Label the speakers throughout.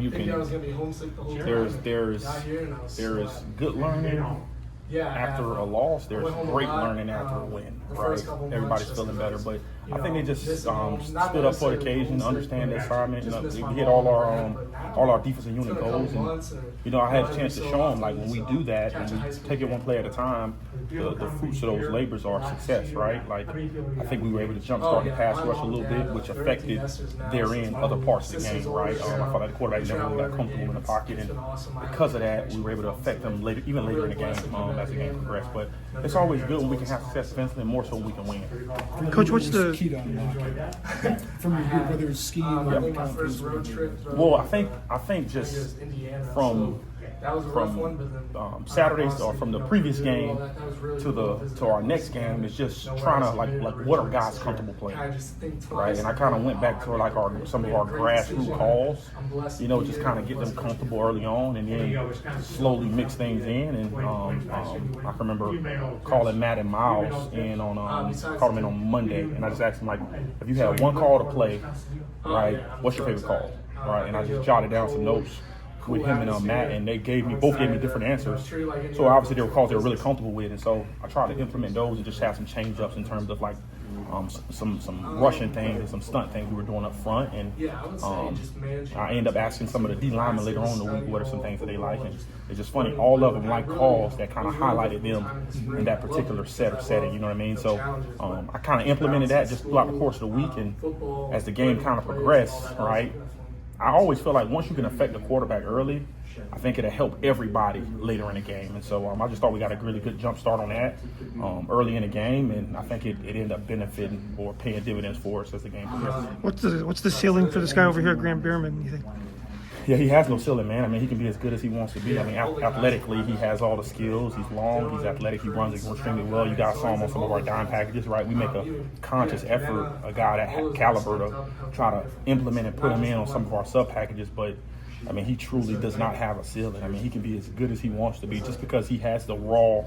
Speaker 1: You can.
Speaker 2: I was gonna be homesick the whole time.
Speaker 1: There's good learning after a loss. There's great learning after a win, right? Everybody's feeling better, but I think they just stood up for the occasion, understand the assignment. We hit all our defensive unit goals, and I had a chance to show them, like, when we do that and we take it one play at a time, the fruits of those labors are success, right? Like, I think we were able to jumpstart the pass rush a little bit, which affected therein other parts of the game, right? I felt like the quarterback never really got comfortable in the pocket, and because of that, we were able to affect them later, even later in the game as the game progressed. But it's always good when we can have success defensively, and more so when we can win.
Speaker 3: Coach, what's the
Speaker 4: key to unlocking from your group, whether it's scheme or confidence?
Speaker 1: Well, I think just from Saturdays or from the previous game to our next game is just trying to like what are guys comfortable playing, right? And I kind of went back to like some of our grassroots calls, just kind of get them comfortable early on, and then slowly mix things in. And I can remember calling Matt and Miles in called them in on Monday, and I just asked them, like, if you had one call to play, right, what's your favorite call, right? And I just jotted down some notes with him and Matt, and they both gave me different answers. So obviously there were calls they were really comfortable with, and so I tried to implement those and just have some change ups in terms of like some rushing things and some stunt things we were doing up front. And I ended up asking some of the D linemen later on in the week what are some things that they like, and it's just funny, all of them like calls that kind of highlighted them in that particular setting, you know what I mean? So I kind of implemented that just throughout the course of the week, and as the game kind of progressed, right, I always feel like once you can affect the quarterback early, I think it'll help everybody later in the game. And so I just thought we got a really good jump start on that early in the game, and I think it ended up benefiting or paying dividends for us as the game progressed.
Speaker 3: What's the ceiling for this guy over here, Graham Bierman, you think?
Speaker 1: Yeah, he has no ceiling, man. I mean, he can be as good as he wants to be. I mean, athletically, he has all the skills. He's long, he's athletic, he runs extremely well. You guys saw him on some of our dime packages, right? We make a conscious effort, a guy that caliber, to try to implement and put him in on some of our sub packages. But I mean, he truly does not have a ceiling. I mean, he can be as good as he wants to be just because he has the raw,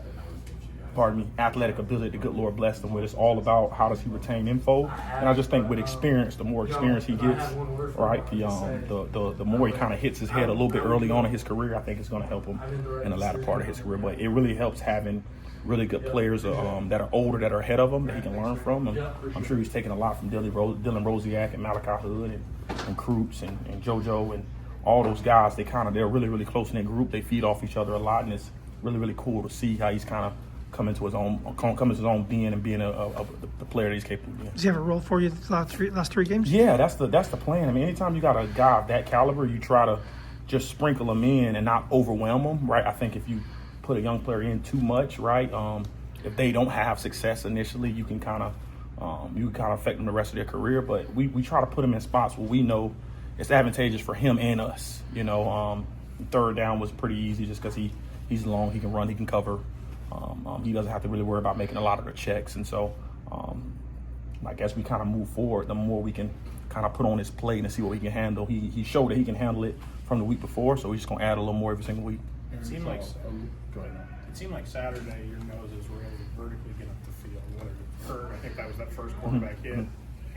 Speaker 1: athletic ability the good Lord blessed him with. It's all about how does he retain info. And I just think with experience, the more experience he gets, right, the more he kind of hits his head a little bit early on in his career, I think it's going to help him in the latter part of his career. But it really helps having really good players that are older, that are ahead of him, that he can learn from. And I'm sure he's taking a lot from Dylan Rosiak and Malachi Hood and Krutz and JoJo and all those guys. They're a really, really close-knit group. They feed off each other a lot, and it's really, really cool to see how he's kind of coming to his own being and being the player that he's capable of being.
Speaker 3: Does he have a role for you the last three games?
Speaker 1: Yeah, that's the plan. I mean, anytime you got a guy of that caliber, you try to just sprinkle them in and not overwhelm them, right? I think if you put a young player in too much, right, if they don't have success initially, you can kind of affect them the rest of their career. But we try to put them in spots where we know it's advantageous for him and us. Third down was pretty easy just because he's long, he can run, he can cover. He doesn't have to really worry about making a lot of the checks. And so, as we kind of move forward, the more we can kind of put on his plate and see what he can handle. He showed that he can handle it from the week before, so we're just going to add a little more every single week.
Speaker 5: It seemed like Saturday your noses were able to vertically get up the field. Whether it occurred, I think that was that first quarterback hit,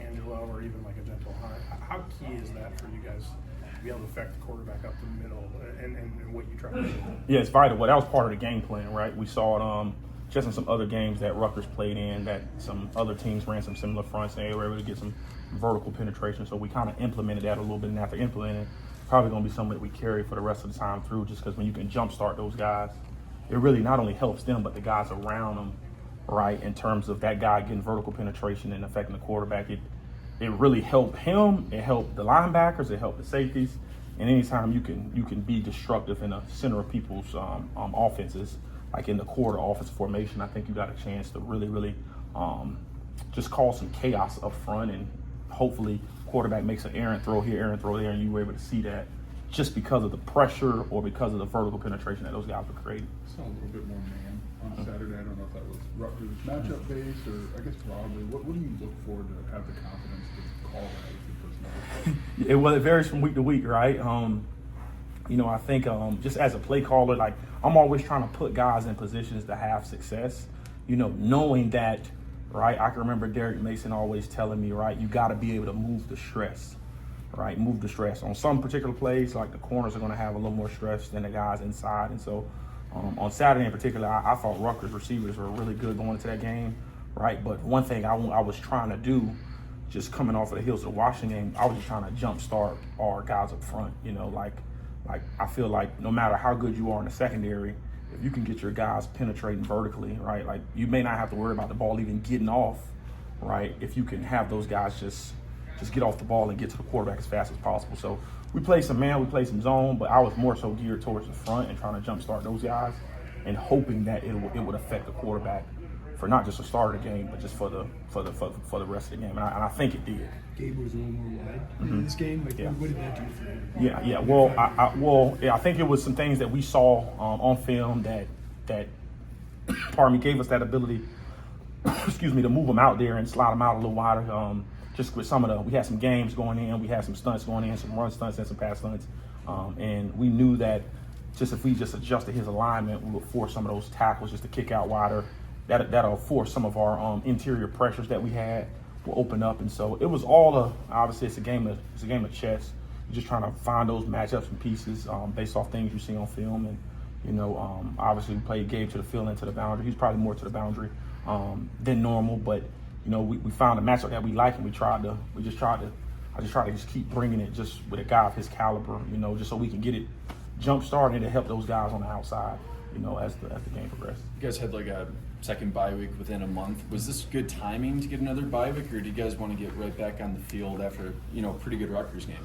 Speaker 5: Angelo, or even like a gentle Hunt. How key is that for you guys to be able to affect the quarterback up the middle and what you try to do?
Speaker 1: Yeah, it's vital. Well, that was part of the game plan, right? We saw it just in some other games that Rutgers played in, that some other teams ran some similar fronts, and they were able to get some vertical penetration. So we kind of implemented that a little bit, and after implementing, probably going to be something that we carry for the rest of the time through, just because when you can jumpstart those guys, it really not only helps them, but the guys around them, right, in terms of that guy getting vertical penetration and affecting the quarterback. It really helped him, it helped the linebackers, it helped the safeties, and anytime you can be destructive in the center of people's offenses, like in the core of the offensive formation, I think you got a chance to really, really just cause some chaos up front, and hopefully quarterback makes an errant throw here, errant throw there, and you were able to see that just because of the pressure or because of the vertical penetration that those guys were creating.
Speaker 4: Saw a little bit more man on Saturday. I don't know if that was Rutgers matchup based or I guess broadly. What do you look for to have the confidence to call that with your personality?
Speaker 1: It varies from week to week, right? I think just as a play caller, like I'm always trying to put guys in positions to have success, knowing that, right? I can remember Derek Mason always telling me, right, you got to be able to move the stress, right? Move the stress. On some particular plays, like the corners are going to have a little more stress than the guys inside. And so on Saturday in particular, I thought Rutgers receivers were really good going into that game, right? But one thing I was trying to do, just coming off of the heels of the Washington game, I was just trying to jumpstart our guys up front. You know, like I feel like no matter how good you are in the secondary, if you can get your guys penetrating vertically, right? Like you may not have to worry about the ball even getting off, right? If you can have those guys just get off the ball and get to the quarterback as fast as possible. So we played some man, we played some zone, but I was more so geared towards the front and trying to jumpstart those guys and hoping that it would affect the quarterback for not just the start of the game, but just for the rest of the game. And I think it did.
Speaker 2: Gabe was a little more wide in this game. Like, what did that do for him?
Speaker 1: Yeah. Well, I think it was some things that we saw on film that pardon me, gave us that ability, excuse me, to move them out there and slide them out a little wider. Just with we had some games going in, we had some stunts going in, some run stunts and some pass stunts, and we knew that just if we just adjusted his alignment, we would force some of those tackles just to kick out wider. That'll force some of our interior pressures that we had will open up, and so it was all obviously it's a game of chess. You're just trying to find those matchups and pieces based off things you see on film, and obviously we played Gabe to the field and to the boundary. He's probably more to the boundary than normal, but we found a matchup that we like, and I just tried to keep bringing it just with a guy of his caliber, just so we can get it jump started to help those guys on the outside, as the game progressed.
Speaker 6: You guys had like a second bye week within a month. Was this good timing to get another bye week, or do you guys want to get right back on the field after a pretty good Rutgers game?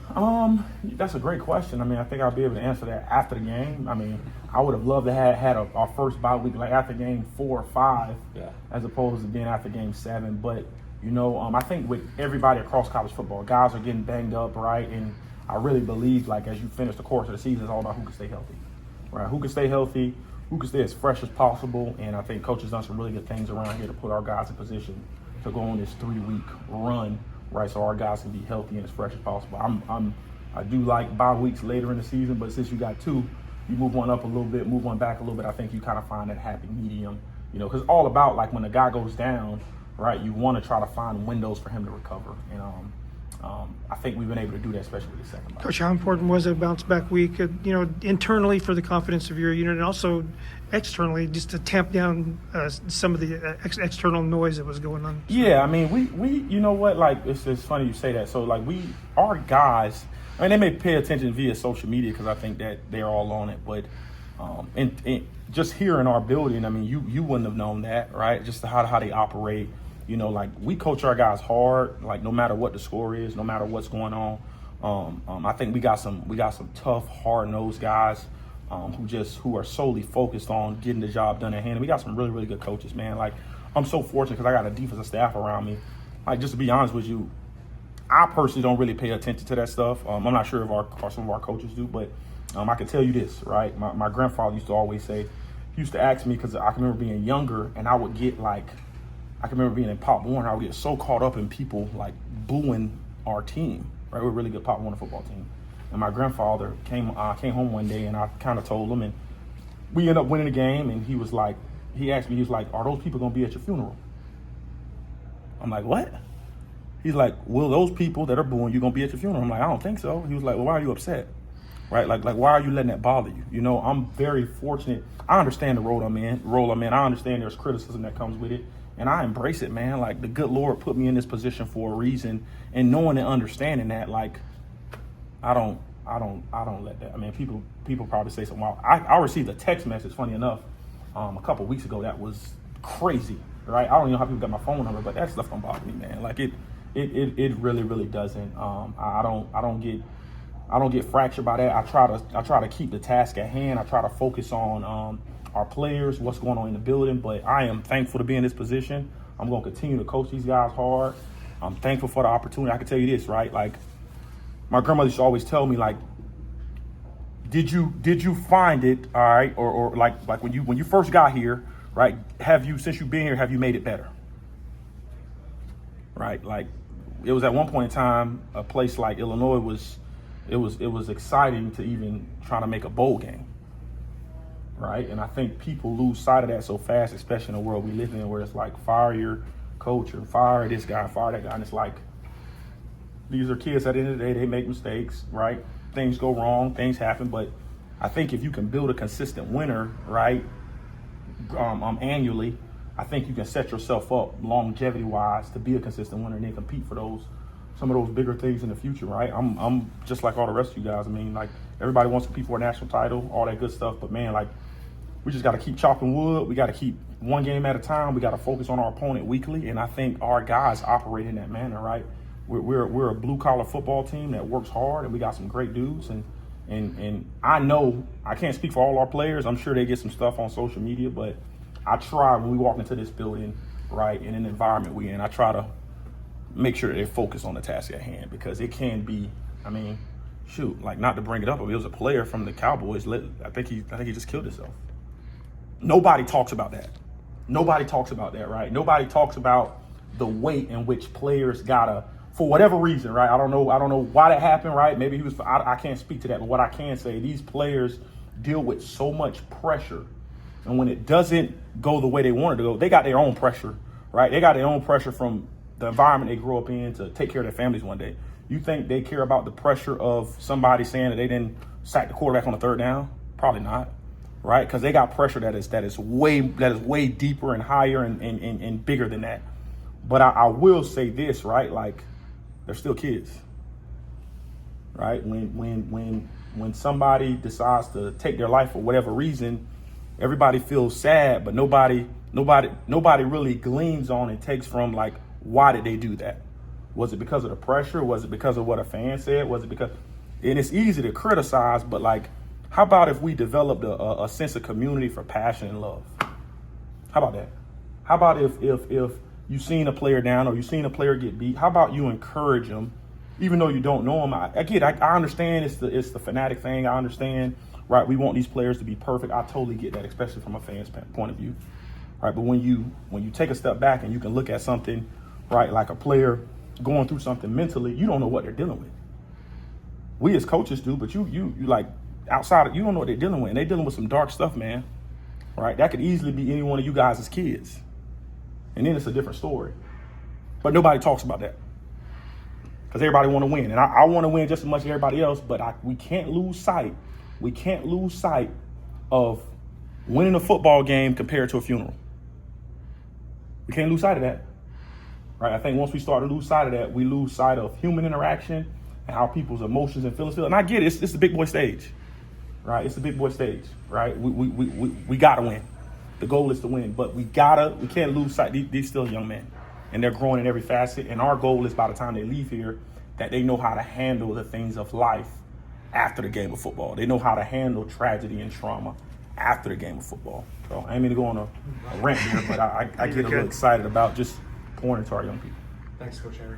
Speaker 1: That's a great question. I mean, I think I'll be able to answer that after the game. I mean, I would have loved to have had our first bye week like after game 4 or 5, as opposed to being after game 7. But I think with everybody across college football, guys are getting banged up, right? And I really believe like as you finish the course of the season, it's all about who can stay healthy, right? Who can stay healthy, who can stay as fresh as possible, and I think coach has done some really good things around here to put our guys in position to go on this 3-week run, right? So our guys can be healthy and as fresh as possible. I do like bye weeks later in the season, but since you got 2, you move one up a little bit, move one back a little bit. I think you kind of find that happy medium, because it's all about like when the guy goes down, right? You want to try to find windows for him to recover, and I think we've been able to do that, especially with the second bye.
Speaker 3: Coach, how important was a bounce back week, internally for the confidence of your unit, and also externally just to tamp down some of the external noise that was going on?
Speaker 1: Yeah, I mean, we you know what, like, it's funny you say that. So, like, our guys, I mean, they may pay attention via social media because I think that they're all on it, but and just here in our building, I mean, you wouldn't have known that, right? Just how they operate. Like we coach our guys hard, like no matter what the score is, no matter what's going on. I think we got some tough, hard-nosed guys who are solely focused on getting the job done at hand. And we got some really, really good coaches, man. Like I'm so fortunate because I got a defensive staff around me. Like just to be honest with you, I personally don't really pay attention to that stuff. I'm not sure if some of our coaches do, but I can tell you this, right? My grandfather used to always say, he used to ask me because I can remember being younger and I can remember being in Pop Warner, I would get so caught up in people like booing our team, right? We're a really good Pop Warner football team. And my grandfather came home one day and I kind of told him, and we ended up winning the game, and he asked me, he was like, are those people going to be at your funeral? I'm like, what? He's like, will those people that are booing you going to be at your funeral? I'm like, I don't think so. He was like, well, why are you upset? Right? Like why are you letting that bother you? I'm very fortunate. I understand the role I'm in. I understand there's criticism that comes with it. And I embrace it, man. Like the good Lord put me in this position for a reason, and knowing and understanding that, like, I don't let that. I mean, people probably say something. Well, I received a text message, funny enough, a couple of weeks ago that was crazy, right? I don't even know how people got my phone number, but that stuff don't bother me, man. Like it really, really doesn't. I don't get fractured by that. I try to keep the task at hand. I try to focus on our players, what's going on in the building, but I am thankful to be in this position. I'm going to continue to coach these guys hard. I'm thankful for the opportunity. I can tell you this, right? Like my grandmother used to always tell me, like, did you find it, all right, or like when you first got here, right? Since you've been here, have you made it better? Right? Like it was at one point in time, a place like Illinois was exciting to even try to make a bowl game. Right, and I think people lose sight of that so fast, especially in the world we live in, where it's like fire your coach or fire this guy, fire that guy, and it's like These are kids at the end of the day, they make mistakes, right? Things go wrong, things happen, but I think if you can build a consistent winner, right, annually, I think you can set yourself up longevity-wise to be a consistent winner and then compete for some of those bigger things in the future, right? I'm just like all the rest of you guys. I mean, like, everybody wants to compete for a national title, all that good stuff, but man, like, we just got to keep chopping wood. We got to keep one game at a time. We got to focus on our opponent weekly, and I think our guys operate in that manner, right? We're a blue-collar football team that works hard, and we got some great dudes, and I know I can't speak for all our players. I'm sure they get some stuff on social media, but I try when we walk into this building, right, in an environment we're in, I try to make sure they focus on the task at hand, because it can be, I mean, shoot, like, not to bring it up, but it was a player from the Cowboys. I think he just killed himself. Nobody talks about that. Nobody talks about that, right? Nobody talks about the weight in which players gotta, for whatever reason, right? I don't know why that happened, right? Maybe he was. I can't speak to that, but what I can say, these players deal with so much pressure, and when it doesn't go the way they want it to go, they got their own pressure, right? They got their own pressure from the environment they grew up in to take care of their families one day. You think they care about the pressure of somebody saying that they didn't sack the quarterback on the third down? Probably not. Right, because they got pressure that is way deeper and higher and bigger than that. But I will say this, right? Like, they're still kids, right? When somebody decides to take their life for whatever reason, everybody feels sad, but nobody really gleans on and takes from, like, why did they do that? Was it because of the pressure? Was it because of what a fan said? Was it because? And it's easy to criticize, but, like, how about if we developed a sense of community for passion and love? How about that? How about if you've seen a player down or you've seen a player get beat, how about you encourage them, even though you don't know them? I understand it's the fanatic thing. I understand, right? We want these players to be perfect. I totally get that, especially from a fan's point of view, right? But when you take a step back and you can look at something, right, like a player going through something mentally, you don't know what they're dealing with. We as coaches do, but you like, outside of, you don't know what they're dealing with, and they're dealing with some dark stuff, man. Right? That could easily be any one of you guys as kids, and then it's a different story. But nobody talks about that because everybody want to win, and I want to win just as much as everybody else. But we can't lose sight. We can't lose sight of winning a football game compared to a funeral. We can't lose sight of that. Right? I think once we start to lose sight of that, we lose sight of human interaction and how people's emotions and feelings feel. And I get it. It's the big boy stage. Right, it's the big boy stage, right? We gotta win. The goal is to win, but we can't lose sight. These still young men, and they're growing in every facet. And our goal is, by the time they leave here, that they know how to handle the things of life after the game of football. They know how to handle tragedy and trauma after the game of football. So I ain't mean to go on a rant here, but I get a little excited about just pouring into our young people.
Speaker 5: Thanks, Coach Henry.